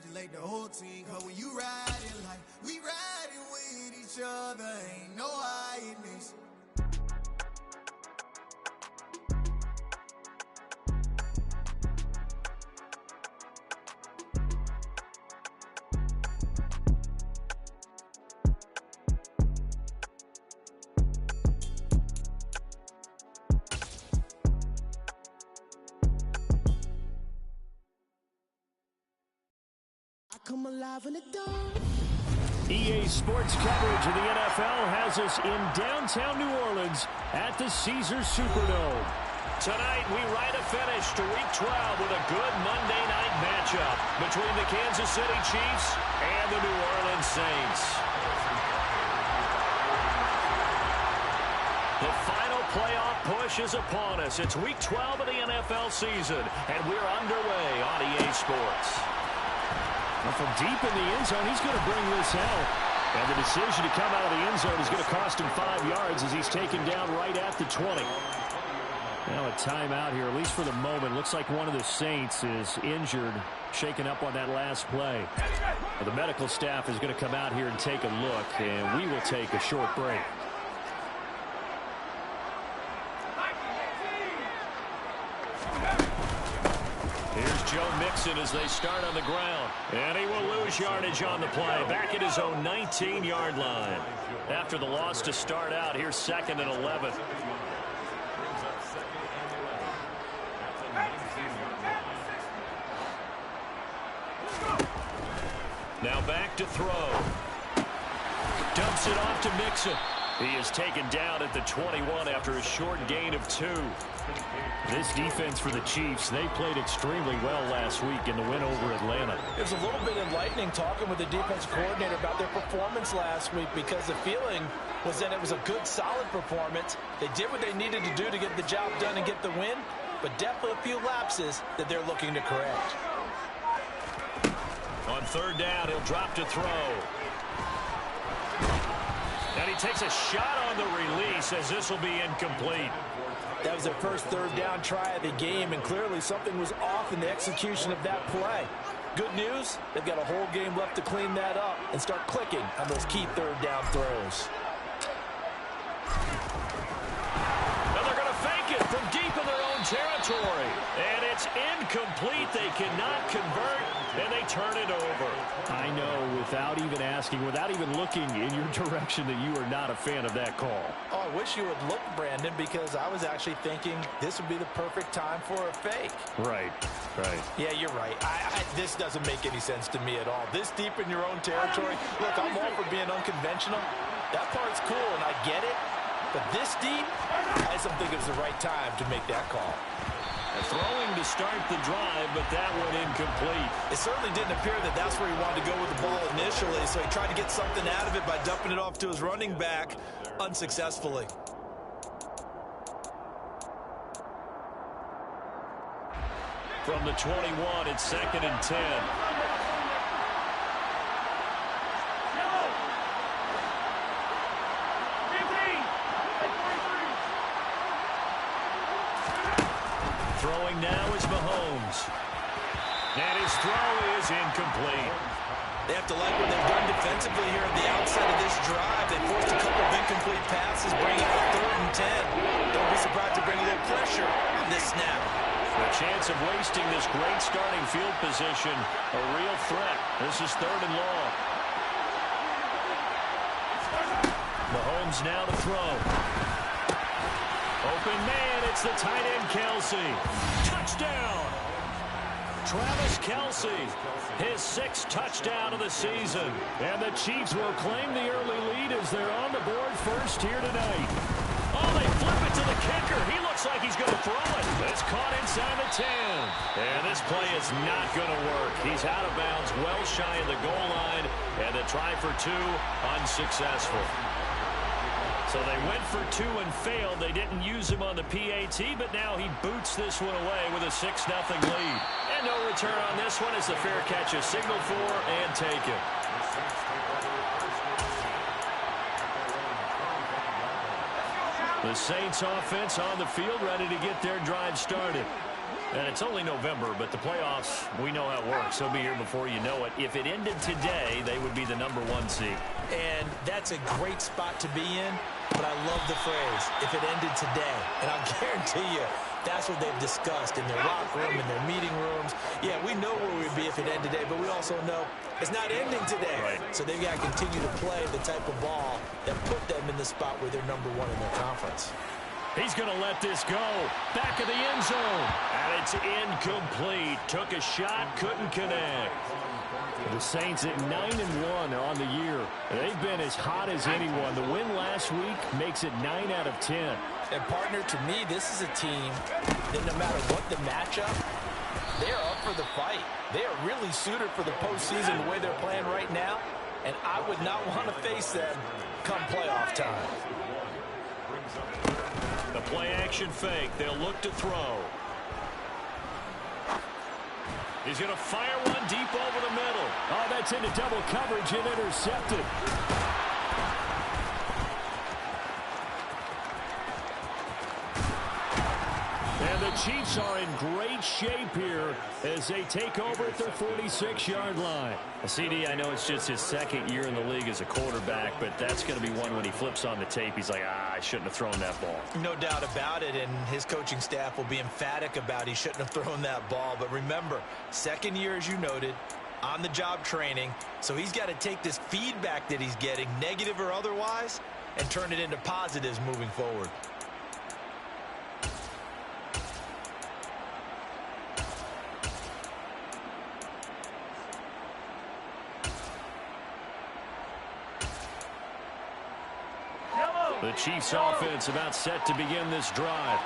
congratulate the whole team. Cause when you riding like we riding with each other, ain't no hiding this. Come alive in the dark. EA Sports coverage of the NFL has us in downtown New Orleans at the Caesars Superdome. Tonight, we write a finish to Week 12 with a good Monday night matchup between the Kansas City Chiefs and the New Orleans Saints. The final playoff push is upon us. It's Week 12 of the NFL season, and we're underway on EA Sports. Well, from deep in the end zone, he's going to bring this out. And the decision to come out of the end zone is going to cost him 5 yards as he's taken down right at the 20. Now a timeout here, at least for the moment. Looks like one of the Saints is injured, shaken up on that last play. Well, the medical staff is going to come out here and take a look, and we will take a short break. Here's Joe Mixon as they start on the ground. And he will lose yardage on the play. Back at his own 19-yard line. After the loss to start out, here's 2nd and 11. Now back to throw. Dumps it off to Mixon. He is taken down at the 21 after a short gain of 2. This defense for the Chiefs, they played extremely well last week in the win over Atlanta. It was a little bit enlightening talking with the defense coordinator about their performance last week because the feeling was that it was a good, solid performance. They did what they needed to do to get the job done and get the win, but definitely a few lapses that they're looking to correct. On 3rd down, he'll drop to throw. And he takes a shot on the release as this will be incomplete. That was their first 3rd down try of the game, and clearly something was off in the execution of that play. Good news, they've got a whole game left to clean that up and start clicking on those key 3rd down throws. Now they're going to fake it from deep in their own territory. And it's incomplete. They cannot convert, and they turn it over. I know, without even asking, without even looking in your direction, that you are not a fan of that call. Oh, I wish you would look, Brandon, because I was actually thinking this would be the perfect time for a fake. Right. Yeah, you're right. This doesn't make any sense to me at all. This deep in your own territory. Look, I'm all for being unconventional. That part's cool, and I get it. But this deep, I just don't think it was the right time to make that call. Throwing to start the drive, but that one incomplete. It certainly didn't appear that that's where he wanted to go with the ball initially, so he tried to get something out of it by dumping it off to his running back unsuccessfully. From the 21, it's 2nd and 10. Throwing now is Mahomes. And his throw is incomplete. They have to like what they've done defensively here at the outset of this drive. They forced a couple of incomplete passes, bringing up 3rd and 10. Don't be surprised to bring a little pressure on this snap. The chance of wasting this great starting field position, a real threat. This is 3rd and long. Mahomes now to throw. Open man, it's the tight end Kelce. Touchdown! Travis Kelce, his 6th touchdown of the season. And the Chiefs will claim the early lead as they're on the board first here tonight. Oh, they flip it to the kicker. He looks like he's going to throw it. It's caught inside the 10. And this play is not going to work. He's out of bounds, well shy of the goal line. And the try for 2, unsuccessful. So they went for 2 and failed. They didn't use him on the PAT, but now he boots this one away with a 6-0 lead. And no return on this one as the fair catch is signaled for and taken. The Saints offense on the field ready to get their drive started. And it's only November, but the playoffs, we know how it works. They'll be here before you know it. If it ended today, they would be the #1 seed. And that's a great spot to be in, but I love the phrase, if it ended today. And I'll guarantee you, that's what they've discussed in their locker room, in their meeting rooms. Yeah, we know where we'd be if it ended today, but we also know it's not ending today. Right. So they've got to continue to play the type of ball that put them in the spot where they're #1 in their conference. He's going to let this go. Back of the end zone. And it's incomplete. Took a shot, couldn't connect. The Saints at 9-1 on the year. They've been as hot as anyone. The win last week makes it 9 out of 10. And, partner, to me, this is a team that no matter what the matchup, they're up for the fight. They are really suited for the postseason the way they're playing right now, and I would not want to face them come playoff time. The play-action fake. They'll look to throw. He's going to fire one deep over the middle. Oh, that's into double coverage and intercepted. And the Chiefs are in great shape here as they take over at their 46-yard line. CD, I know it's just his second year in the league as a quarterback, but that's going to be one when he flips on the tape. He's like, I shouldn't have thrown that ball. No doubt about it, and his coaching staff will be emphatic about he shouldn't have thrown that ball. But remember, second year, as you noted, on-the-job training, so he's got to take this feedback that he's getting, negative or otherwise, and turn it into positives moving forward. The Chiefs offense about set to begin this drive.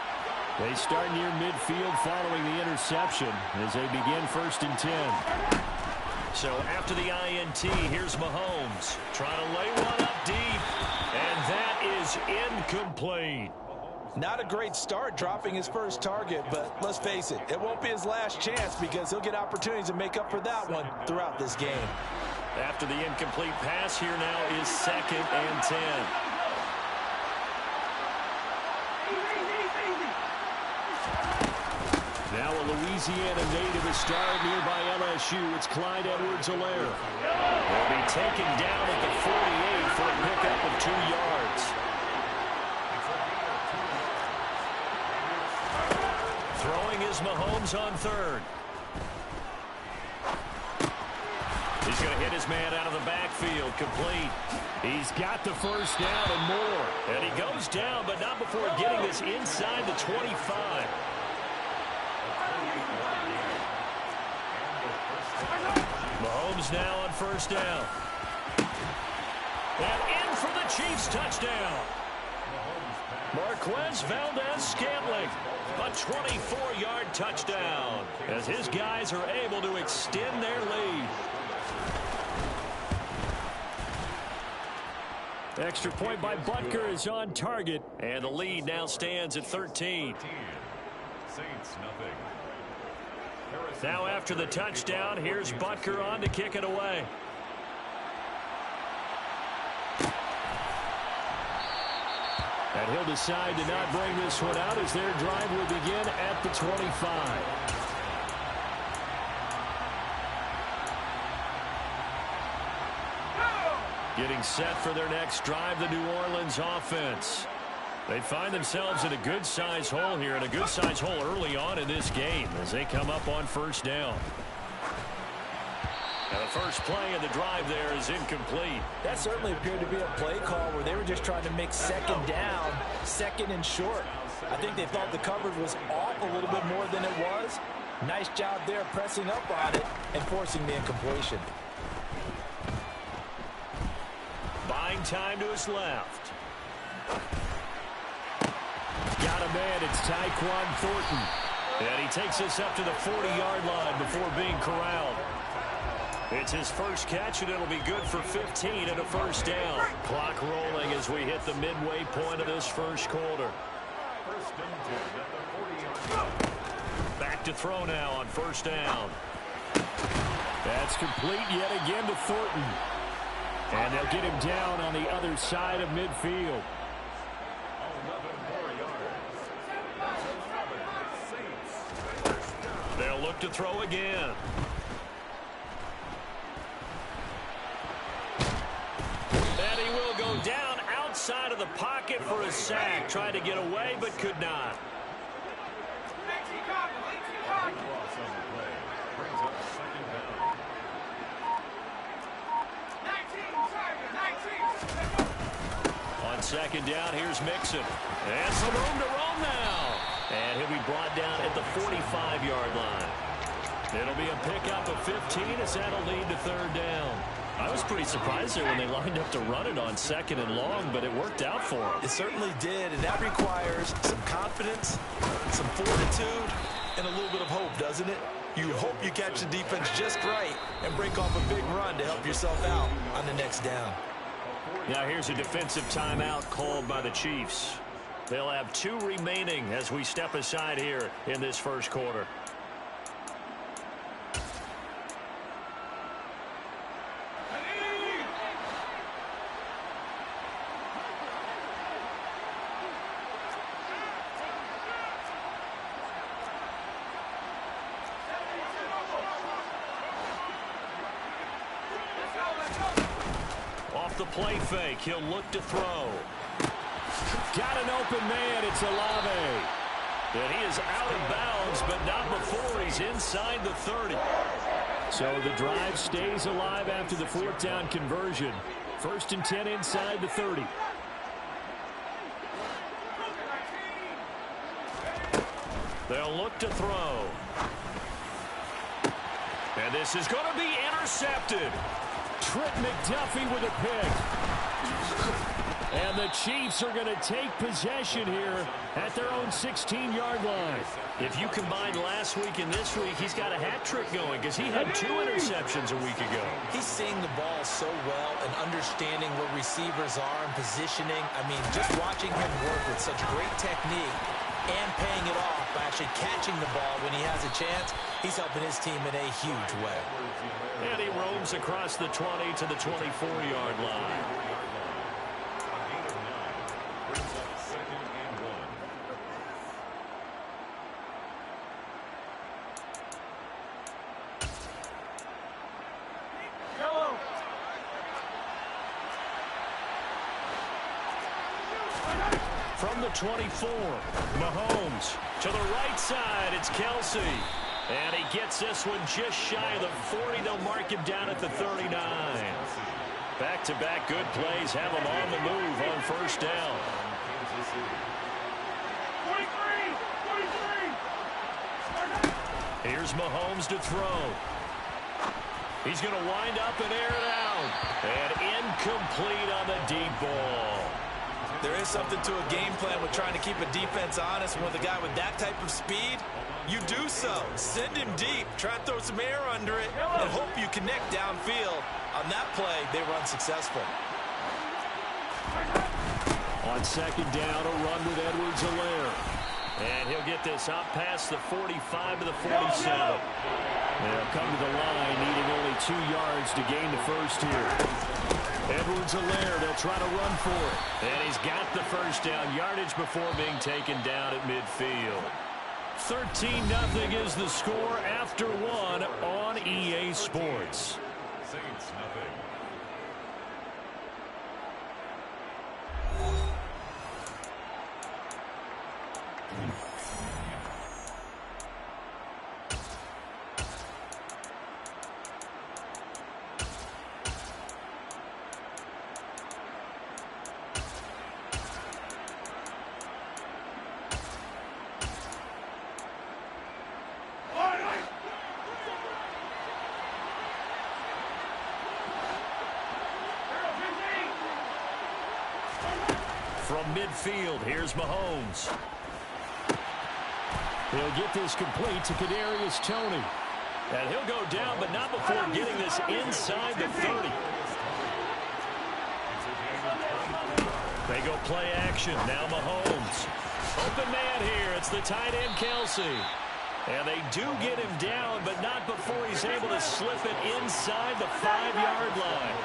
They start near midfield following the interception as they begin 1st and 10. So after the INT, here's Mahomes trying to lay one up deep, and that is incomplete. Not a great start dropping his first target, but let's face it, it won't be his last chance because he'll get opportunities to make up for that one throughout this game. After the incomplete pass, here now is 2nd and 10. Now a Louisiana native is starred nearby LSU. It's Clyde Edwards-Helaire. Will be taken down at the 48 for a pickup of 2 yards. Throwing is Mahomes on 3rd. He's going to hit his man out of the backfield. Complete. He's got the first down and more. And he goes down, but not before getting this inside the 25. Mahomes now on 1st down. And in for the Chiefs touchdown. Marquez Valdez-Scantling, a 24-yard touchdown as his guys are able to extend their lead. Extra point by Butker is on target, and the lead now stands at 13. Saints nothing. Now after the touchdown, here's Butker on to kick it away. And he'll decide to not bring this one out as their drive will begin at the 25. Getting set for their next drive, the New Orleans offense. They find themselves in a good-sized hole here, and a good-sized hole early on in this game as they come up on 1st down. And the first play of the drive there is incomplete. That certainly appeared to be a play call where they were just trying to make 2nd down, 2nd and short. I think they thought the coverage was off a little bit more than it was. Nice job there pressing up on it and forcing the incompletion. Buying time to his left. Got a man, it's Tyquan Thornton. And he takes us up to the 40-yard line before being corralled. It's his first catch, and it'll be good for 15 and a 1st down. Clock rolling as we hit the midway point of this 1st quarter. Back to throw now on 1st down. That's complete yet again to Thornton. And they'll get him down on the other side of midfield. look to throw again. And he will go down outside of the pocket for a sack. Tried to get away, but could not. On second down, here's Mixon. And some room to roam now. And he'll be brought down at the 45-yard line. It'll be a pickup of 15 as that'll lead to third down. I was pretty surprised there when they lined up to run it on second and long, but it worked out for them. It certainly did, and that requires some confidence, some fortitude, and a little bit of hope, doesn't it? You hope you catch the defense just right and break off a big run to help yourself out on the next down. Now here's a defensive timeout called by the Chiefs. They'll have 2 remaining as we step aside here in this first quarter. Off the play fake, he'll look to throw. Got an open man, it's Olave. And he is out of bounds, but not before he's inside the 30. So the drive stays alive after the 4th down conversion. 1st and 10 inside the 30. They'll look to throw. And this is going to be intercepted. Trent McDuffie with a pick. And the Chiefs are going to take possession here at their own 16-yard line. If you combine last week and this week, he's got a hat trick going because he had 2 interceptions a week ago. He's seeing the ball so well and understanding where receivers are and positioning. I mean, just watching him work with such great technique and paying it off by actually catching the ball when he has a chance, he's helping his team in a huge way. And he roams across the 20 to the 24-yard line. From the 24, Mahomes to the right side, it's Kelce. And he gets this one just shy of the 40. They'll mark him down at the 39. Back-to-back good plays have him on the move on first down. 43. Here's Mahomes to throw. He's going to wind up and air it out. And incomplete on the deep ball. There is something to a game plan with trying to keep a defense honest. With a guy with that type of speed, you do so. Send him deep. Try to throw some air under it and hope you connect downfield. On that play, they run successful. On second down, a run with Edwards-Helaire. And he'll get this out past the 45 to the 47. They'll come to the line, needing only 2 yards to gain the first here. Edwards-Helaire, they'll try to run for it. And he's got the first down yardage before being taken down at midfield. 13-0 is the score after 1 on EA Sports. Saints nothing. From midfield, here's Mahomes. He'll get this complete to Kadarius Toney. And he'll go down, but not before getting this inside the 30. They go play action. Now Mahomes. Open man here. It's the tight end, Kelce. And they do get him down, but not before he's able to slip it inside the 5-yard line.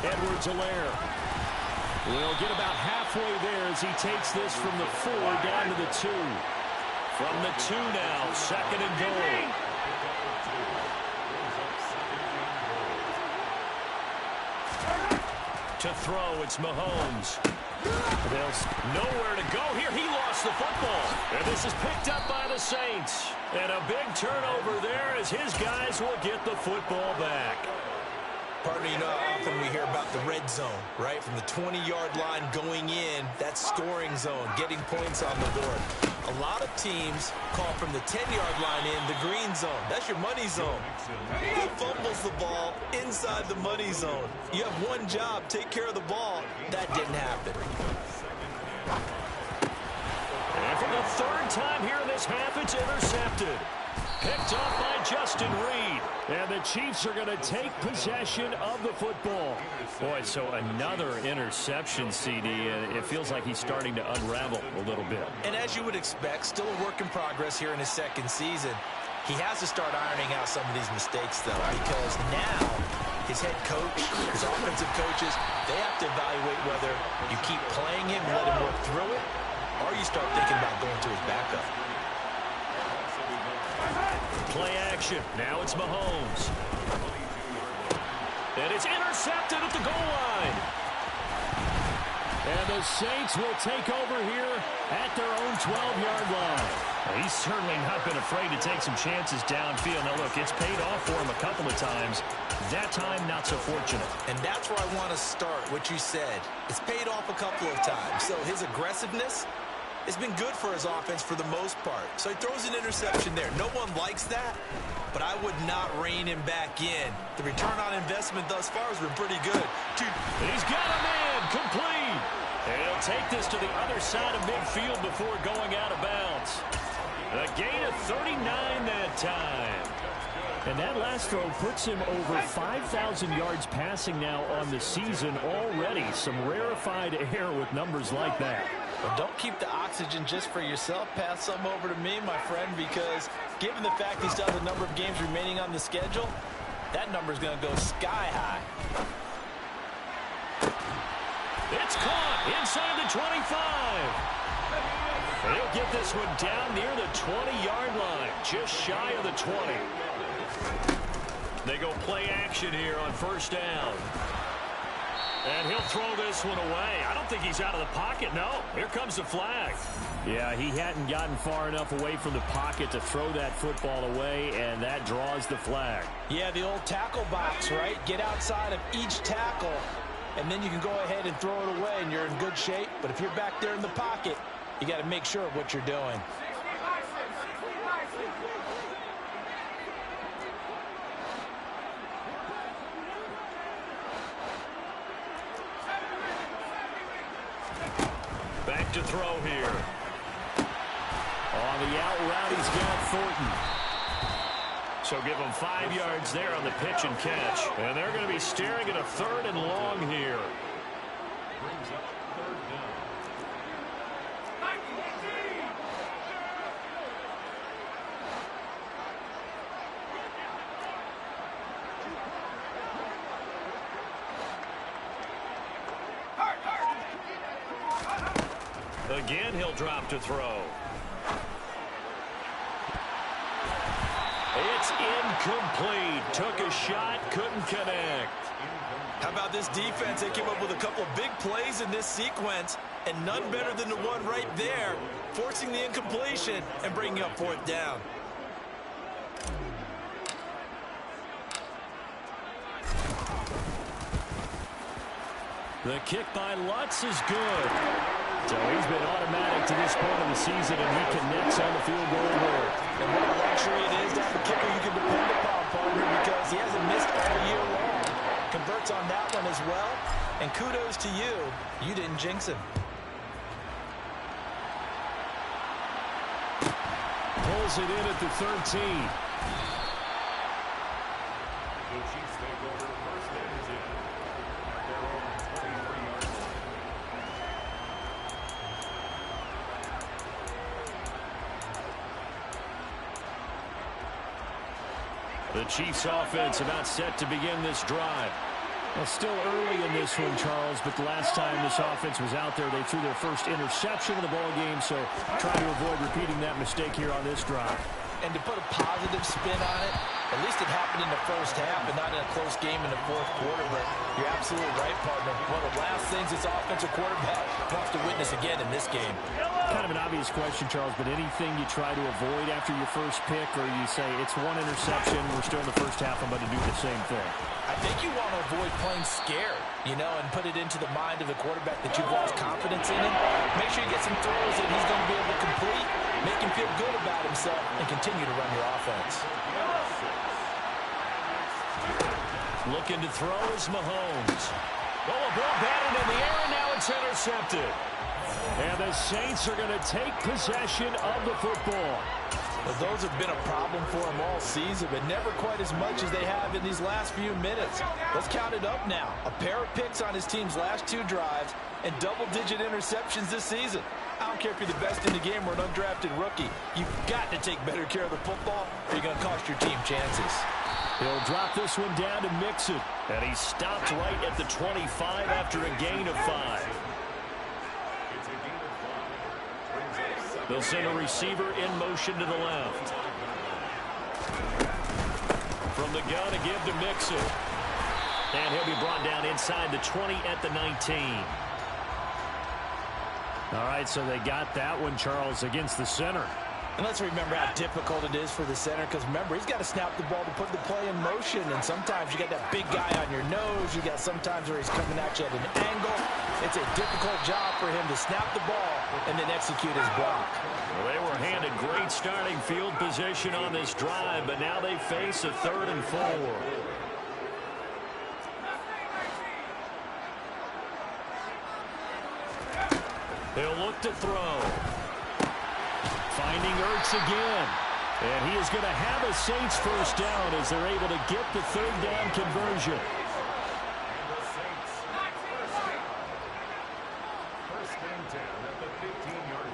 Edwards-Helaire will get about halfway there as he takes this from the 4 down to the 2. From the 2 now, 2nd and goal. To throw, it's Mahomes. There's nowhere to go here. He lost the football. And this is picked up by the Saints. And a big turnover there as his guys will get the football back. Partner, you know how often we hear about the red zone, right? From the 20-yard line going in, that scoring zone, getting points on the board. A lot of teams call from the 10-yard line in the green zone. That's your money zone. He fumbles the ball inside the money zone. You have one job, take care of the ball. That didn't happen. And for the 3rd time here in this half, it's intercepted. Picked off by Justin Reed. And the Chiefs are going to take possession of the football. Boy, so another interception, CD. And it feels like he's starting to unravel a little bit. And as you would expect, still a work in progress here in his 2nd season. He has to start ironing out some of these mistakes, though, because now his head coach, his offensive coaches, they have to evaluate whether you keep playing him and let him work through it, or you start thinking about going to his backup. Play action. Now it's Mahomes. And it's intercepted at the goal line. And the Saints will take over here at their own 12-yard line. Well, he's certainly not been afraid to take some chances downfield. Now, look, it's paid off for him a couple of times. That time, not so fortunate. And that's where I want to start, what you said. It's paid off a couple of times. So his aggressiveness, it's been good for his offense for the most part. So he throws an interception there. No one likes that, but I would not rein him back in. The return on investment thus far has been pretty good. He's got a man complete. And he'll take this to the other side of midfield before going out of bounds. A gain of 39 that time. And that last throw puts him over 5,000 yards passing now on the season already. Some rarefied air with numbers like that. Well, don't keep the oxygen just for yourself. Pass some over to me, my friend, because given the fact he still has a number of games remaining on the schedule, that number is going to go sky high. It's caught inside the 25. He'll get this one down near the 20-yard line, just shy of the 20. They go play action here on 1st down. And he'll throw this one away. I don't think he's out of the pocket. No, here comes the flag. Yeah, he hadn't gotten far enough away from the pocket to throw that football away, and that draws the flag. Yeah, the old tackle box, right? Get outside of each tackle, and then you can go ahead and throw it away, and you're in good shape. But if you're back there in the pocket, you got to make sure of what you're doing. Back to throw here. On the out route, he's got Thornton. So give him 5 yards there on the pitch and catch. And they're going to be staring at a 3rd and long here. Brings up 3rd down. Again, he'll drop to throw. It's incomplete. Took a shot, couldn't connect. How about this defense? They came up with a couple of big plays in this sequence, and none better than the one right there, forcing the incompletion and bringing up 4th down. The kick by Lutz is good. So he's been automatic to this point of the season, and he connects on the field goal there. And what a luxury it is to have a kicker you can depend upon, partner, because he hasn't missed all year long. Converts on that one as well, and kudos to you. You didn't jinx him. Pulls it in at the 13. The Chiefs take over 1st and 10. Their own 23-yard line. The Chiefs offense about set to begin this drive. Well, still early in this one, Charles, but the last time this offense was out there, they threw their first interception of the ball game, so try to avoid repeating that mistake here on this drive. And to put a positive spin on it, at least it happened in the first half and not in a close game in the fourth quarter. But you're absolutely right, partner. One of the last things this offensive quarterback wants to witness again in this game. Kind of an obvious question, Charles, but anything you try to avoid after your first pick, or you say it's one interception, we're still in the first half, I'm going to do the same thing? I think you want to avoid playing scared, and put it into the mind of the quarterback that you've lost confidence in him. Make sure you get some throws that he's going to be able to complete, make him feel good about himself, and continue to run your offense. Looking to throw is Mahomes. Oh, a ball batted in the air, and now it's intercepted. And the Saints are going to take possession of the football. Well, those have been a problem for him all season, but never quite as much as they have in these last few minutes. Let's count it up now. A pair of picks on his team's last 2 drives and double-digit interceptions this season. I don't care if you're the best in the game or an undrafted rookie. You've got to take better care of the football or you're going to cost your team chances. He'll drop this one down to Mixon. And he stopped right at the 25 after a gain of 5. They'll send a receiver in motion to the left. From the gun, a give to Mixon. And he'll be brought down inside the 20 at the 19. All right, so they got that one, Charles, against the center. And let's remember how difficult it is for the center, because remember, he's got to snap the ball to put the play in motion, and sometimes you got that big guy on your nose. You got sometimes where he's coming at you at an angle. It's a difficult job for him to snap the ball and then execute his block. Well, they were handed great starting field position on this drive, but now they face a 3rd and 4. They'll look to throw. Finding Ertz again. And he is going to have a Saints first down as they're able to get the 3rd down conversion. First and 10 at the 15-yard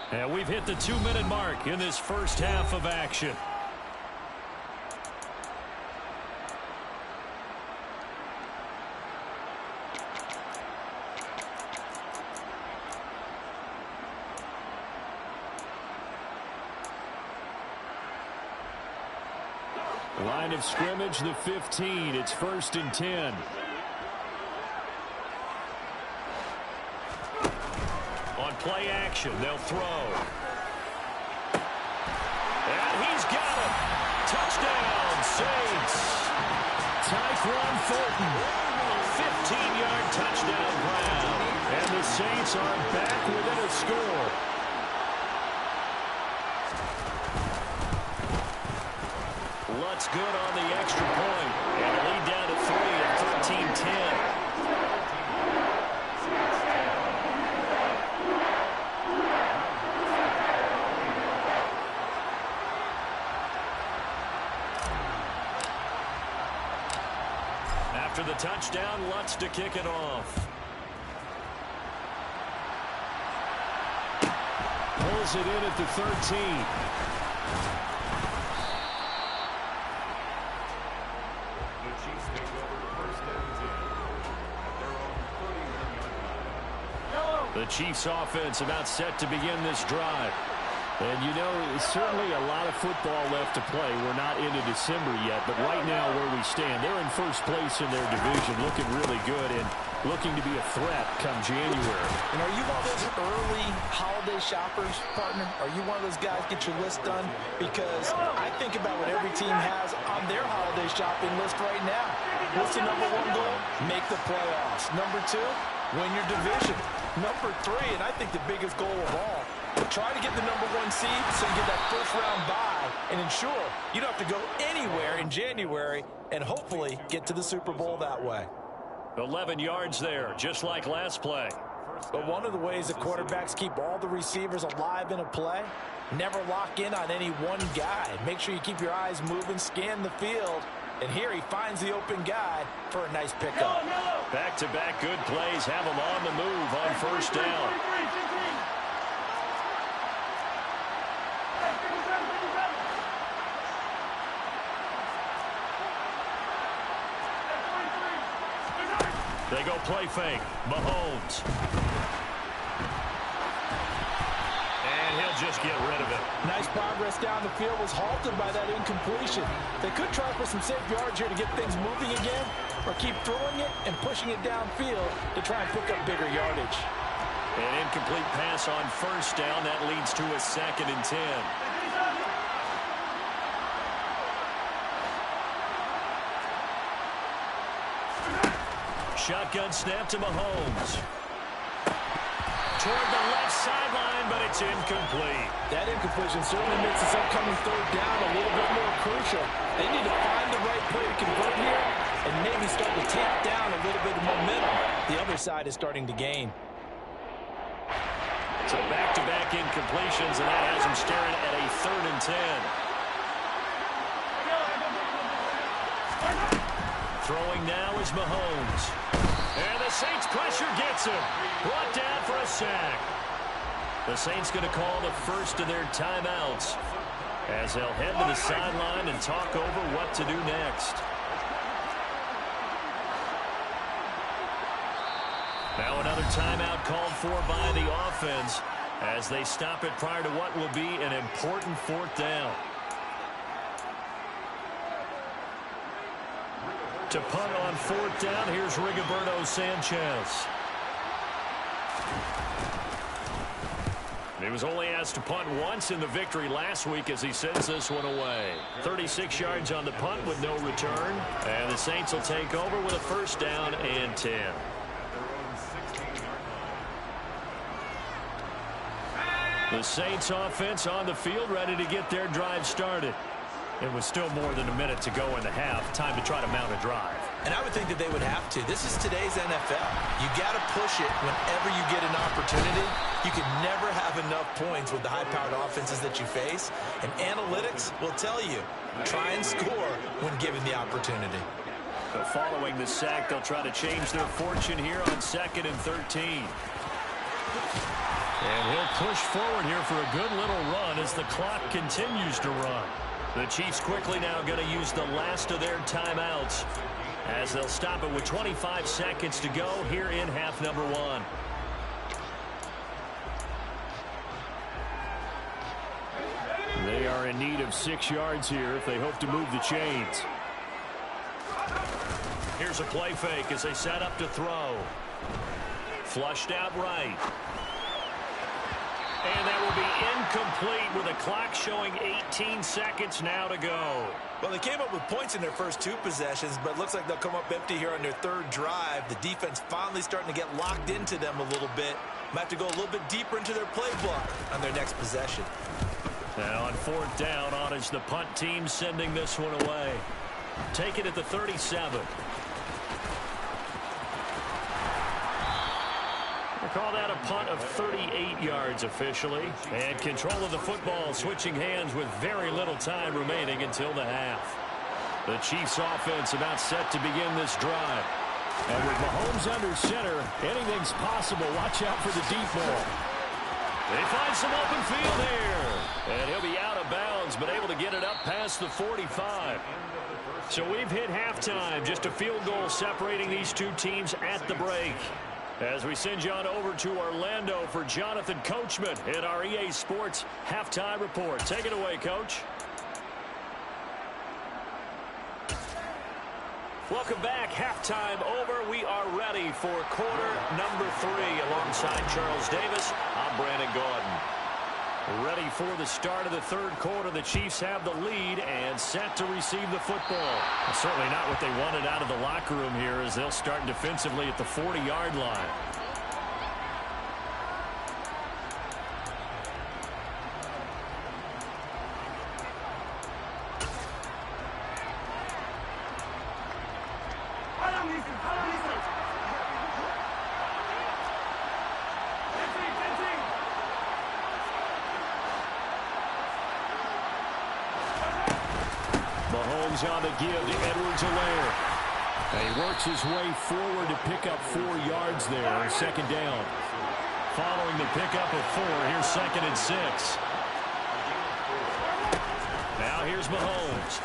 line. And we've hit the 2-minute mark in this first half of action. Line of scrimmage, the 15. It's 1st and 10. On play action, they'll throw. And he's got it. Touchdown, Saints. Tyquan Thornton. 15-yard touchdown grab. And the Saints are back within a score. Lutz good on the extra point. And a lead down to 3 at 13-10. After the touchdown, Lutz to kick it off. Pulls it in at the 13. The Chiefs offense about set to begin this drive. And certainly a lot of football left to play. We're not into December yet, but right now where we stand, they're in first place in their division, looking really good and looking to be a threat come January. And are you one of those early holiday shoppers, partner? Are you one of those guys get your list done? Because I think about what every team has on their holiday shopping list right now. What's the number 1 goal? Make the playoffs. Number 2, win your division. Number 3, and I think the biggest goal of all, try to get the number 1 seed so you get that first-round bye and ensure you don't have to go anywhere in January and hopefully get to the Super Bowl that way. 11 yards there, just like last play. But one of the ways the quarterbacks keep all the receivers alive in a play, never lock in on any one guy. Make sure you keep your eyes moving, scan the field, And here he finds the open guy for a nice pickup. Back-to-back good plays have him on the move on first down. They go play fake. Mahomes. And he'll just get rid of it. Nice progress down the field, was halted by that incompletion. They could try for some safe yards here to get things moving again, or keep throwing it and pushing it downfield to try and pick up bigger yardage. An incomplete pass on first down. That leads to a 2nd and 10. Shotgun snap to Mahomes. Toward the left sideline, but it's incomplete. That incompletion certainly makes this upcoming third down a little bit more crucial. They need to find the right play to convert here and maybe start to tamp down a little bit of momentum. The other side is starting to gain. So back-to-back incompletions, and that has them staring at a 3rd and 10. Throwing now is Mahomes. And the Saints pressure gets him. Brought down for a sack. The Saints going to call the first of their timeouts as they'll head to the sideline and talk over what to do next. Now another timeout called for by the offense as they stop it prior to what will be an important 4th down. To punt on 4th down, here's Rigoberto Sanchez. He was only asked to punt once in the victory last week as he sends this one away. 36 yards on the punt with no return. And the Saints will take over with a 1st down and 10. The Saints offense on the field ready to get their drive started. It was still more than a minute to go in the half. Time to try to mount a drive. And I would think that they would have to. This is today's NFL. You got to push it whenever you get an opportunity. You can never have enough points with the high-powered offenses that you face. And analytics will tell you, try and score when given the opportunity. But following the sack, they'll try to change their fortune here on 2nd and 13. And he'll push forward here for a good little run as the clock continues to run. The Chiefs quickly now going to use the last of their timeouts as they'll stop it with 25 seconds to go here in half number 1. They are in need of 6 yards here if they hope to move the chains. Here's a play fake as they set up to throw. Flushed out right. And that will be incomplete with a clock showing 18 seconds now to go. Well, they came up with points in their first 2 possessions, but it looks like they'll come up empty here on their 3rd drive. The defense finally starting to get locked into them a little bit. Might have to go a little bit deeper into their playbook on their next possession. Now on 4th down, on is the punt team sending this one away. Take it at the 37. We'll call that a punt of 38 yards officially. And control of the football switching hands with very little time remaining until the half. The Chiefs offense about set to begin this drive. And with Mahomes under center, anything's possible. Watch out for the deep ball. They find some open field here. And he'll be out of bounds, but able to get it up past the 45. So we've hit halftime. Just a field goal separating these two teams at the break. As we send you on over to Orlando for Jonathan Coachman in our EA Sports Halftime Report. Take it away, Coach. Welcome back. Halftime over. We are ready for quarter number 3. Alongside Charles Davis, I'm Brandon Gaudin. Ready for the start of the 3rd quarter. The Chiefs have the lead and set to receive the football. Certainly not what they wanted out of the locker room here as they'll start defensively at the 40-yard line. Mahomes on the give to Edwards-Helaire. He works his way forward to pick up 4 yards there. Second down. Following the pickup of 4, here's 2nd and 6. Now here's Mahomes.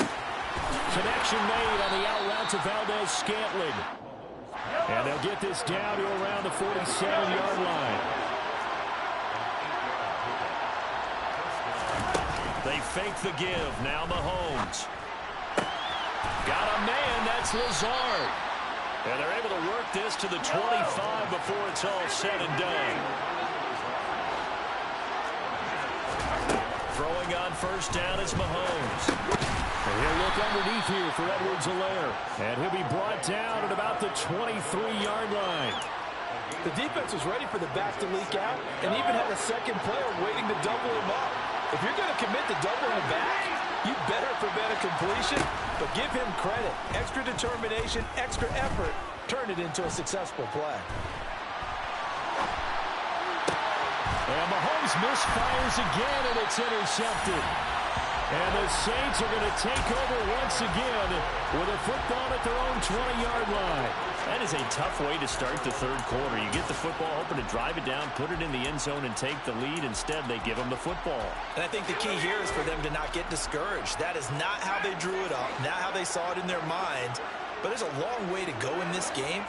Connection made on the out route to Valdez-Scantling. And they'll get this down to around the 47-yard line. They fake the give. Now Mahomes. Got a man. That's Lazard. And they're able to work this to the 25 before it's all said and done. Throwing on first down is Mahomes. And he'll look underneath here for Edwards-Helaire. And he'll be brought down at about the 23-yard line. The defense was ready for the back to leak out and even had a second player waiting to double him up. If you're going to commit to doubling him back, you better prevent a completion, but give him credit. Extra determination, extra effort, turn it into a successful play. And Mahomes misfires again, and it's intercepted. And the Saints are going to take over once again with a football at their own 20-yard line. That is a tough way to start the third quarter. You get the football, hoping to drive it down, put it in the end zone, and take the lead. Instead, they give them the football. And I think the key here is for them to not get discouraged. That is not how they drew it up, not how they saw it in their minds. But there's a long way to go in this game.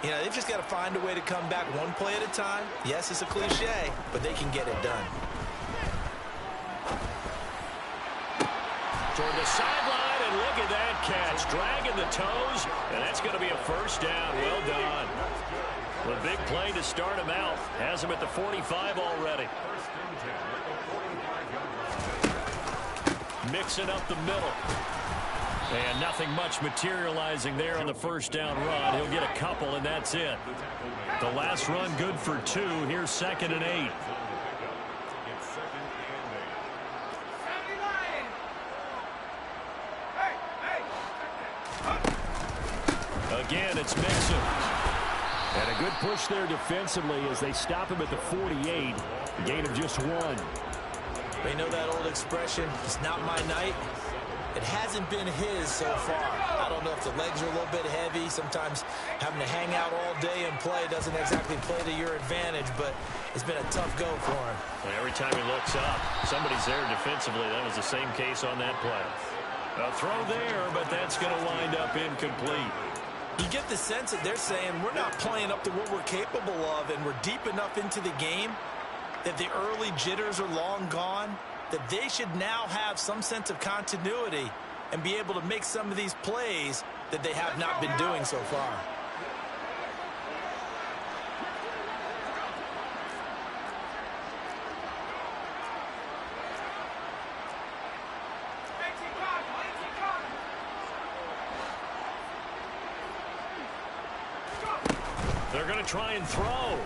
You know, they've just got to find a way to come back one play at a time. Yes, it's a cliche, but they can get it done. Toward the sideline, and look at that catch. Dragging the toes, and that's going to be a first down. Well done. The big play to start him out. Has him at the 45 already. Mixing up the middle. And nothing much materializing there on the first down run. He'll get a couple, and that's it. The last run good for 2. Here's 2nd and 8. Again, it's Mixon. And a good push there defensively as they stop him at the 48. A gain of just 1. They know that old expression, it's not my night. It hasn't been his so far. I don't know if the legs are a little bit heavy. Sometimes having to hang out all day and play doesn't exactly play to your advantage, but it's been a tough go for him. And every time he looks up, somebody's there defensively. That was the same case on that play. A throw there, but that's going to wind up incomplete. You get the sense that they're saying we're not playing up to what we're capable of, and we're deep enough into the game that the early jitters are long gone, that they should now have some sense of continuity and be able to make some of these plays that they have not been doing so far. They're going to try and throw.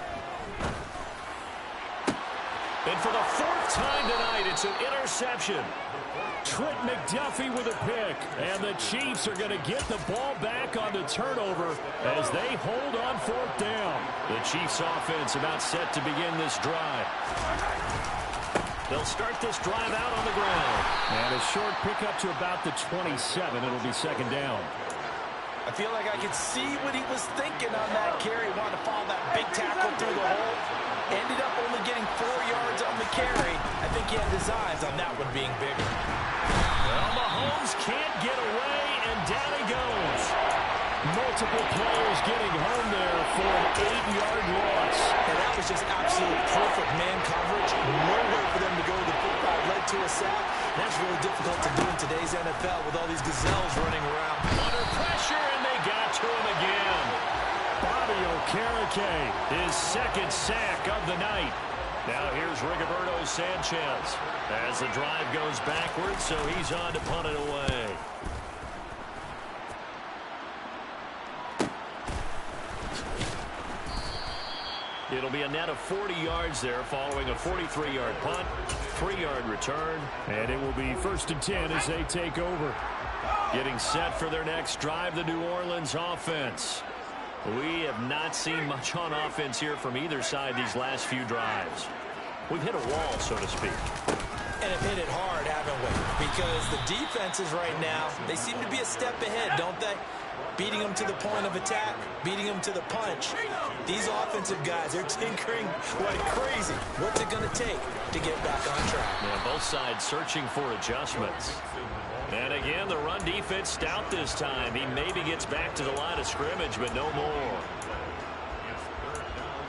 And for the 4th time tonight, it's an interception. Trent McDuffie with a pick. And the Chiefs are going to get the ball back on the turnover as they hold on 4th down. The Chiefs offense about set to begin this drive. They'll start this drive out on the ground. And a short pickup to about the 27. It'll be 2nd down. I feel like I could see what he was thinking on that carry. Wanted to follow that big tackle through the hole. Ended up only getting 4 yards on the carry. I think he had his eyes on that one being bigger. Well, Mahomes can't get away, and down he goes. Multiple players getting home there for an 8-yard loss. And that was just absolute perfect man coverage. Nowhere for them to go to the football. Led to a sack. That's really difficult to do in today's NFL with all these gazelles running around. Under pressure, and they got to him again. Bobby Okereke, his 2nd sack of the night. Now here's Rigoberto Sanchez as the drive goes backwards, so he's on to punt it away. It'll be a net of 40 yards there following a 43-yard punt, 3-yard return, and it will be 1st and 10 as they take over. Getting set for their next drive, the New Orleans offense. We have not seen much on offense here from either side these last few drives. We've hit a wall, so to speak. and have hit it hard, haven't we? Because the defenses right now, they seem to be a step ahead, don't they? Beating them to the point of attack, beating them to the punch. These offensive guys, they're tinkering like crazy. What's it going to take to get back on track? Yeah, both sides searching for adjustments. And again, the run defense stout this time. He maybe gets back to the line of scrimmage, but no more.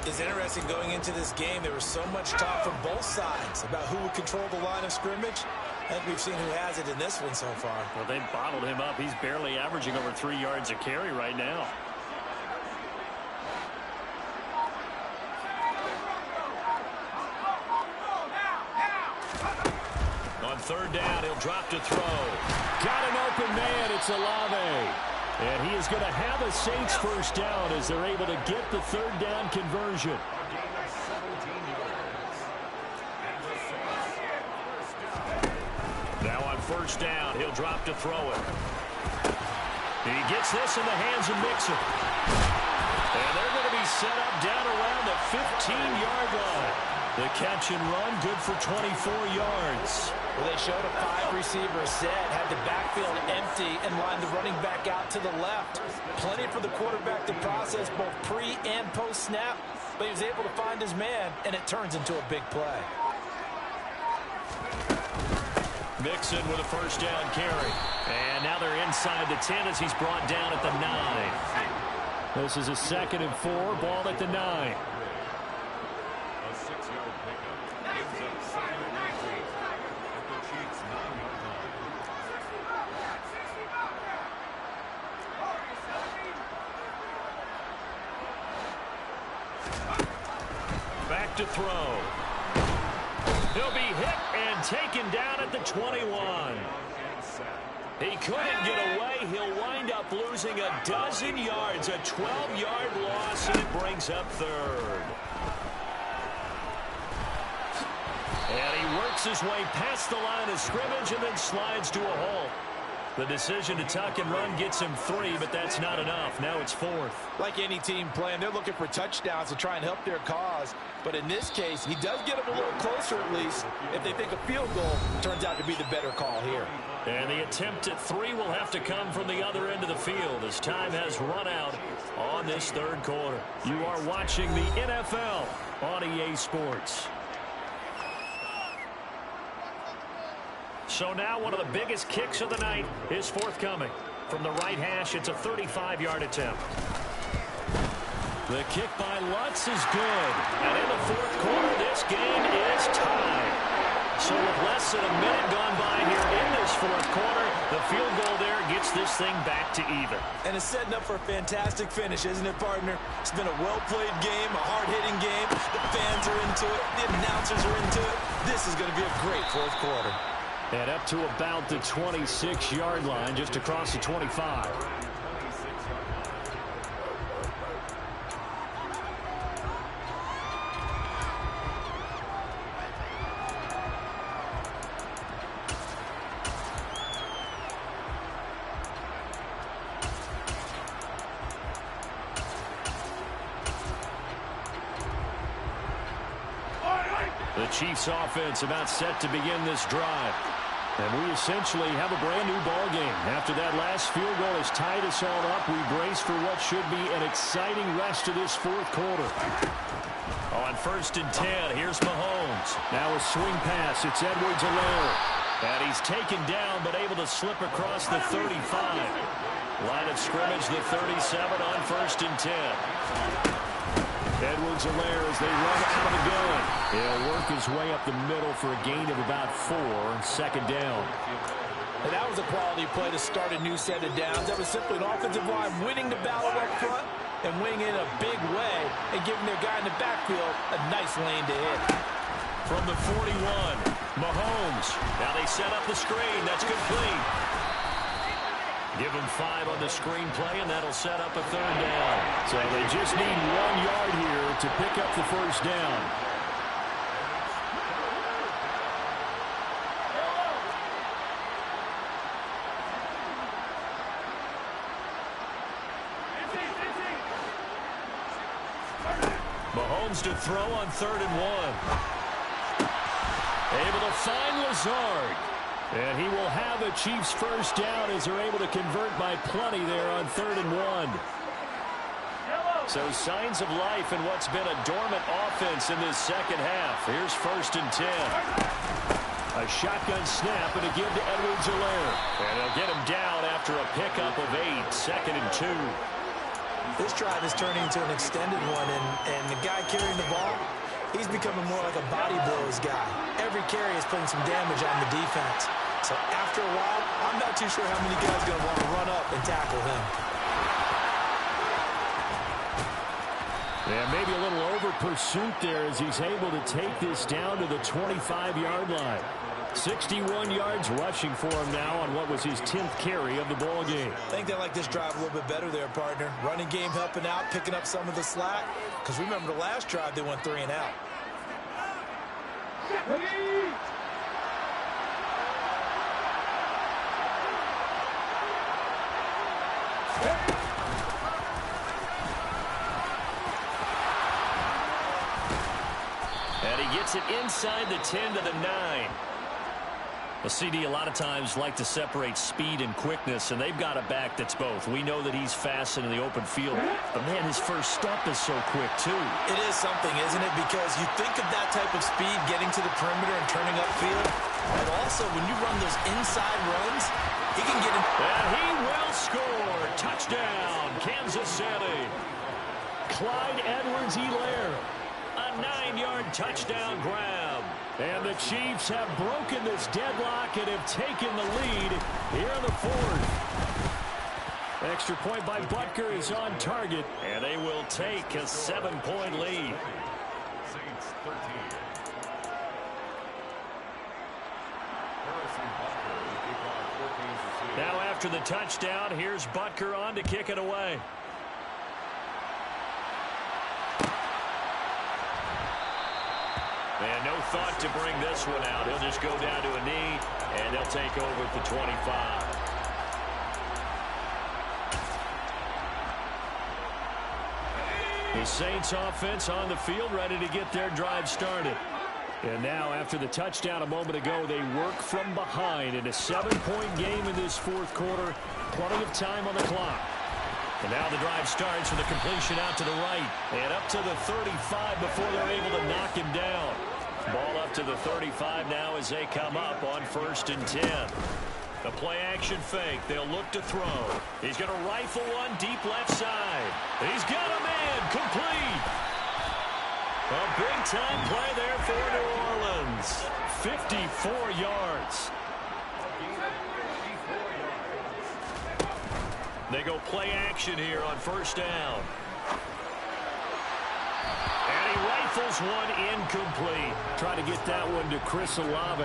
It's interesting going into this game. There was so much talk from both sides about who would control the line of scrimmage. I think we've seen who has it in this one so far. Well, they've bottled him up. He's barely averaging over 3 yards a carry right now. On third down, he'll drop to throw. Got an open man. It's Olave. And he is going to have a Saints first down as they're able to get the third down conversion. Now on first down, he'll drop to throw it. He gets this in the hands of Mixon. And they're going to be set up down around the 15-yard line. The catch and run, good for 24 yards. Well, they showed a 5-receiver set, had the backfield empty, and lined the running back out to the left. Plenty for the quarterback to process both pre- and post-snap, but he was able to find his man, and it turns into a big play. Mixon with a first down carry. And now they're inside the 10 as he's brought down at the 9. This is a 2nd and 4, ball at the 9. A 6-yard pickup. Gives up 7 and 19 at the Chiefs' 9-yard line. Back to throw. He'll be hit and taken down at the 21. He couldn't get away. He'll wind up losing a dozen yards, a 12-yard loss, and it brings up third. And he works his way past the line of scrimmage and then slides to a halt. The decision to tuck and run gets him 3, but that's not enough. Now it's 4th. Like any team playing, they're looking for touchdowns to try and help their cause. But in this case, he does get them a little closer at least if they think a field goal turns out to be the better call here. And the attempt at 3 will have to come from the other end of the field as time has run out on this third quarter. You are watching the NFL on EA Sports. So now one of the biggest kicks of the night is forthcoming. From the right hash, it's a 35-yard attempt. The kick by Lutz is good. And in the fourth quarter, this game is tied. So with less than a minute gone by here in this fourth quarter, the field goal there gets this thing back to even. And it's setting up for a fantastic finish, isn't it, partner? It's been a well-played game, a hard-hitting game. The fans are into it. The announcers are into it. This is going to be a great fourth quarter. And up to about the 26-yard line, just across the 25. The Chiefs offense about set to begin this drive. And we essentially have a brand new ball game. After that last field goal has tied us all up, we brace for what should be an exciting rest of this fourth quarter. On 1st and 10, here's Mahomes. Now a swing pass. It's Edwards-Helaire. And he's taken down but able to slip across the 35. Line of scrimmage, the 37 on 1st and 10. Edwards-Helaire as they run out of the gun. He'll work his way up the middle for a gain of about 4. 2nd down. And that was a quality play to start a new set of downs. That was simply an offensive line winning the battle up front and winning in a big way and giving their guy in the backfield a nice lane to hit. From the 41, Mahomes. Now they set up the screen. That's complete. Give him 5 on the screen play, and that'll set up a 3rd down. So they just need 1 yard here to pick up the first down. Mahomes to throw on 3rd and 1. Able to find Lazard. And he will have a Chiefs first down as they're able to convert by plenty there on 3rd and 1. So signs of life in what's been a dormant offense in this second half. Here's 1st and 10. A shotgun snap and a give to Edwards-Helaire. And he'll get him down after a pickup of 8. 2nd and 2. This drive is turning into an extended one, and the guy carrying the ball, he's becoming more like a body blows guy. Every carry is putting some damage on the defense. So after a while, I'm not too sure how many guys are going to want to run up and tackle him. Yeah, maybe a little over pursuit there as he's able to take this down to the 25-yard line. 61 yards rushing for him now on what was his 10th carry of the ball game. I think they like this drive a little bit better there, partner. Running game helping out, picking up some of the slack. Because remember the last drive, they went 3 and out. And he gets it inside the 10 to the 9. Well, CD, a lot of times like to separate speed and quickness, and they've got a back that's both. We know that he's fast in the open field, but, man, his first step is so quick, too. It is something, isn't it? Because you think of that type of speed getting to the perimeter and turning upfield, and also when you run those inside runs, he can get in. And he will score. Touchdown, Kansas City. Clyde Edwards-Helaire. A 9-yard touchdown grab. And the Chiefs have broken this deadlock and have taken the lead here in the 4th. Extra point by Butker is on target, and they will take a 7-point lead. Saints 13. Now after the touchdown, here's Butker on to kick it away. And no thought to bring this one out. He'll just go down to a knee, and they'll take over at the 25. The Saints offense on the field ready to get their drive started. And now after the touchdown a moment ago, they work from behind in a 7-point game in this 4th quarter. Plenty of time on the clock. And now the drive starts with a completion out to the right. And up to the 35 before they're able to knock him down. Ball up to the 35 now as they come up on 1st and 10. The play-action fake. They'll look to throw. He's going to rifle one deep left side. He's got a man complete. A big-time play there for New Orleans. 54 yards. They go play action here on 1st down. And he rifles one incomplete. Try to get that one to Chris Olave.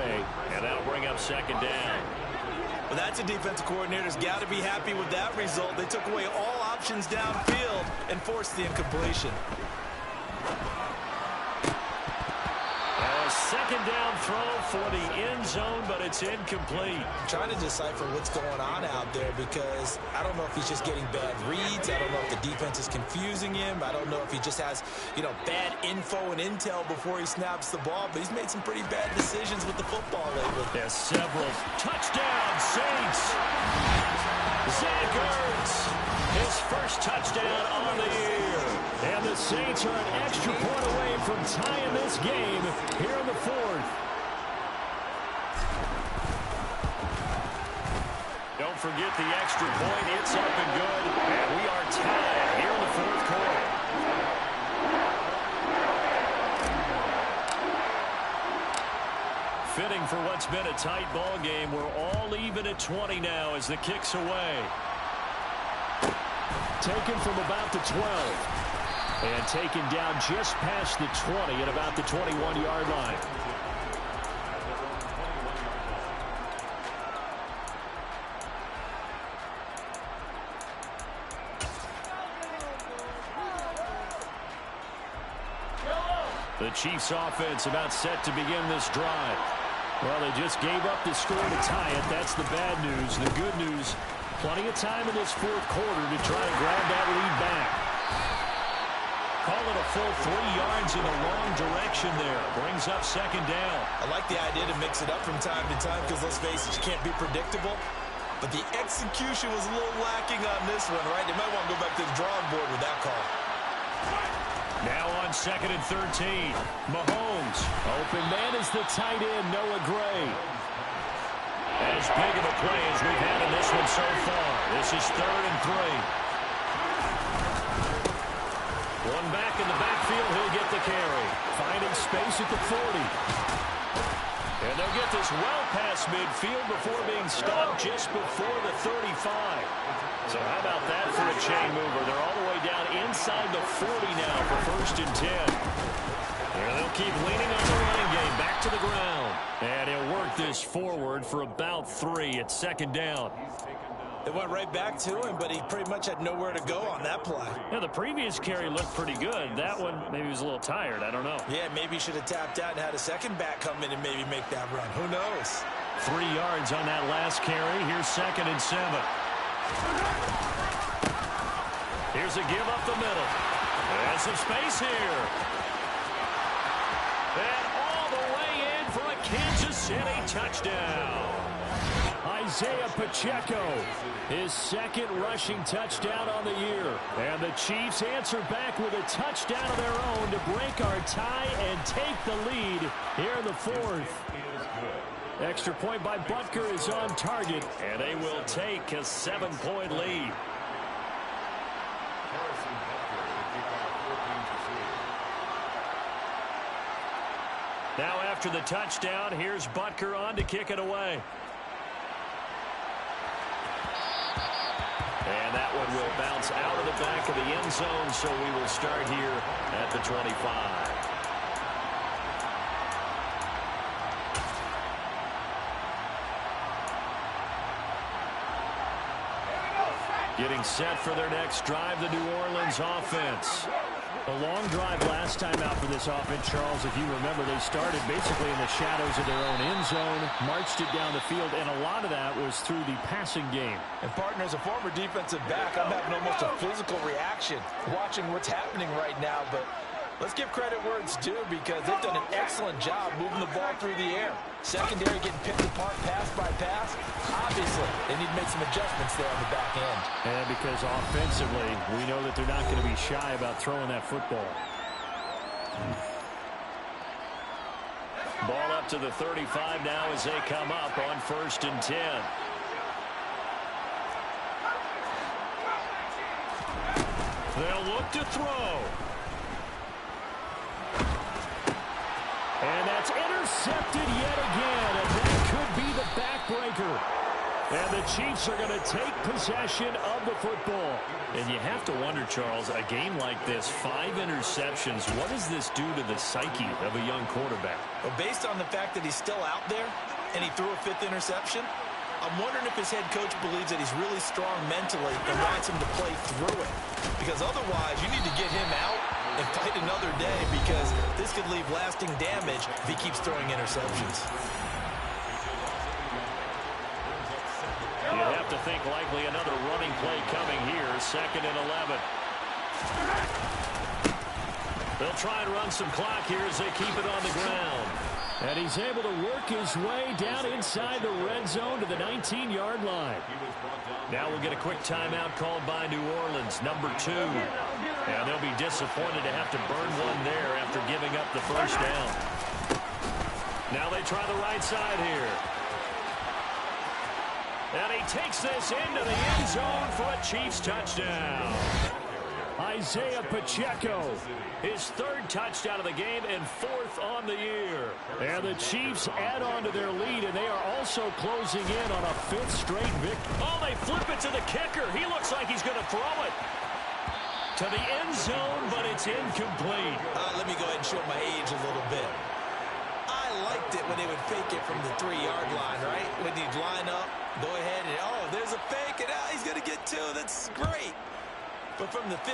And that'll bring up 2nd down. Well, that's a defensive coordinator's got to be happy with that result. They took away all options downfield and forced the incompletion. A 2nd down throw for the end zone, but it's incomplete. I'm trying to decipher what's going on out there because I don't know if he's just getting bad reads. I don't know if the defense is confusing him. I don't know if he just has, bad info and intel before he snaps the ball. But he's made some pretty bad decisions with the football lately. There's several. Touchdown, Saints. Zach Ertz, his first touchdown on the year. And the Saints are an extra point away from tying this game here in the 4th. Don't forget the extra point. It's up and good. And we are tied here in the 4th quarter. Fitting for what's been a tight ball game. We're all even at 20 now as the kick's away. Taken from about the 12. And taken down just past the 20 at about the 21-yard line. The Chiefs offense about set to begin this drive. Well, they just gave up the score to tie it. That's the bad news. The good news, plenty of time in this 4th quarter to try to grab that lead back. Call it a full 3 yards in the wrong direction there. Brings up second down. I like the idea to mix it up from time to time because, let's face it, you can't be predictable. But the execution was a little lacking on this one, right? They might want to go back to the drawing board with that call. Now on 2nd and 13. Mahomes. Open man is the tight end, Noah Gray. As big of a play as we've had in this one so far. This is 3rd and 3. One back in the backfield, he'll get the carry. Finding space at the 40. And they'll get this well past midfield before being stopped just before the 35. So how about that for a chain mover? They're all the way down inside the 40 now for 1st and 10. And they'll keep leaning on the running game. Back to the ground. And he'll work this forward for about 3 at 2nd down. They went right back to him, but he pretty much had nowhere to go on that play. Yeah, the previous carry looked pretty good. That one, maybe he was a little tired. I don't know. Yeah, maybe he should have tapped out and had a second back come in and maybe make that run. Who knows? 3 yards on that last carry. Here's 2nd and 7. Here's a give up the middle. And some space here. And all the way in for a Kansas City touchdown. Isaiah Pacheco, his 2nd rushing touchdown on the year. And the Chiefs answer back with a touchdown of their own to break our tie and take the lead here in the 4th. Extra point by Butker is on target, and they will take a 7-point lead. Now after the touchdown, here's Butker on to kick it away. And that one will bounce out of the back of the end zone, so we will start here at the 25. Getting set for their next drive, the New Orleans offense. A long drive last time out for this offense, Charles. If you remember, they started basically in the shadows of their own end zone, marched it down the field, and a lot of that was through the passing game. And, partner, as a former defensive back, I'm having almost a physical reaction watching what's happening right now. But let's give credit where it's due because they've done an excellent job moving the ball through the air. Secondary getting picked apart pass by pass. Obviously, they need to make some adjustments there on the back end. And because offensively, we know that they're not going to be shy about throwing that football. Ball up to the 35 now as they come up on 1st and 10. They'll look to throw. And that's intercepted yet again, and that could be the backbreaker. And the Chiefs are going to take possession of the football. And you have to wonder, Charles, a game like this, 5 interceptions, what does this do to the psyche of a young quarterback? Well, based on the fact that he's still out there and he threw a 5th interception, I'm wondering if his head coach believes that he's really strong mentally and wants him to play through it. Because otherwise, you need to get him out and fight another day because this could leave lasting damage if he keeps throwing interceptions. You'd have to think likely another running play coming here, 2nd and 11. They'll try and run some clock here as they keep it on the ground. And he's able to work his way down inside the red zone to the 19-yard line. Now we'll get a quick timeout called by New Orleans, number 2. And they'll be disappointed to have to burn one there after giving up the 1st down. Now they try the right side here. And he takes this into the end zone for a Chiefs touchdown. Isaiah Pacheco, his 3rd touchdown of the game and 4th on the year. And the Chiefs add on to their lead, and they are also closing in on a 5th straight victory. Oh, they flip it to the kicker. He looks like he's going to throw it to the end zone, but it's incomplete. Let me go ahead and show my age a little bit. I liked it when they would fake it from the 3-yard line, right? When you'd line up, go ahead and, oh, there's a fake, and he's going to get 2. That's great. But from the 15,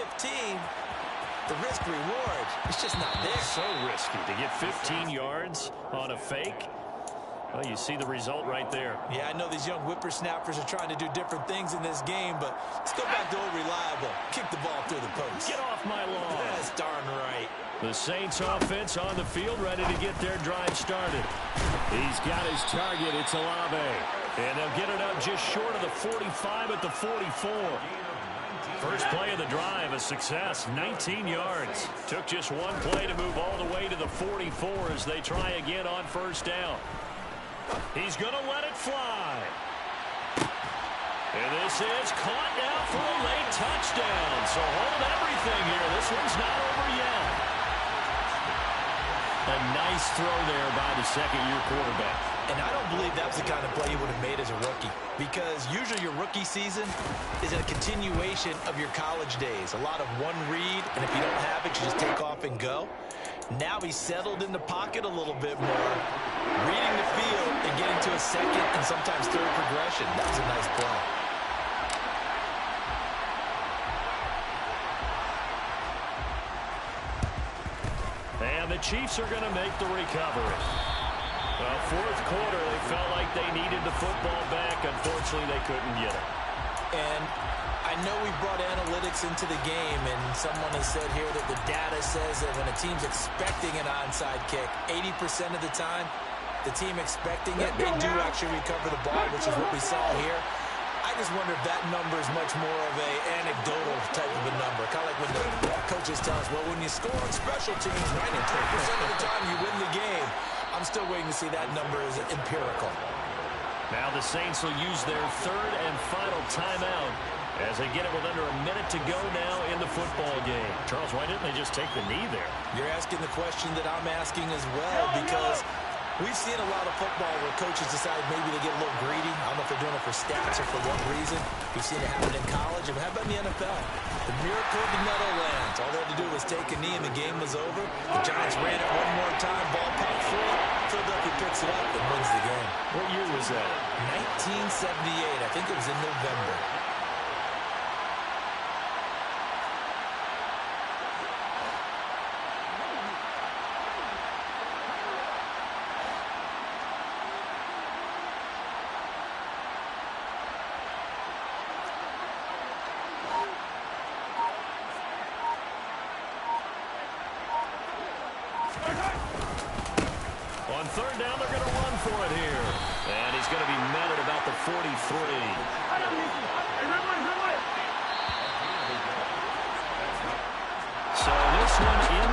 the risk-reward, it's just not there. So risky to get 15 yards on a fake. Well, you see the result right there. Yeah, I know these young whippersnappers are trying to do different things in this game, but let's go back to old reliable. Kick the ball through the post. Get off my lawn. That's darn right. The Saints offense on the field, ready to get their drive started. He's got his target. It's Olave. And they'll get it up just short of the 45 at the 44. First play of the drive, a success, 19 yards. Took just one play to move all the way to the 44 as they try again on first down. He's going to let it fly. And this is caught now for a late touchdown. So hold everything here. This one's not over yet. A nice throw there by the second-year quarterback. And I don't believe that's the kind of play he would have made as a rookie, because usually your rookie season is a continuation of your college days. A lot of one read, and if you don't have it, you just take off and go. Now he's settled in the pocket a little bit more, reading the field and getting to a second and sometimes third progression. That was a nice play. And the Chiefs are going to make the recovery. Fourth quarter, they felt like they needed the football back. Unfortunately, they couldn't get it. And I know we brought analytics into the game, and someone has said here that the data says that when a team's expecting an onside kick, 80% of the time, the team expecting it, they do actually recover the ball, which is what we saw here. I just wonder if that number is much more of an anecdotal type of a number. Kind of like when the coaches tell us, well, when you score on special teams, 90% of the time you win the game. I'm still waiting to see that number is empirical. Now the Saints will use their third and final timeout as they get it with under a minute to go now in the football game. Charles, why didn't they just take the knee there? You're asking the question that I'm asking as well, because we've seen a lot of football where coaches decide maybe they get a little greedy. I don't know if they're doing it for stats or for what reason. We've seen it happen in college. And how about in the NFL? The miracle of the Meadowlands. All they had to do was take a knee and the game was over. The Giants ran it one more time. Ball popped free. Philadelphia picks it up and wins the game. What year was that? 1978. I think it was in November. On third down, they're going to run for it here. And he's going to be met at about the 43.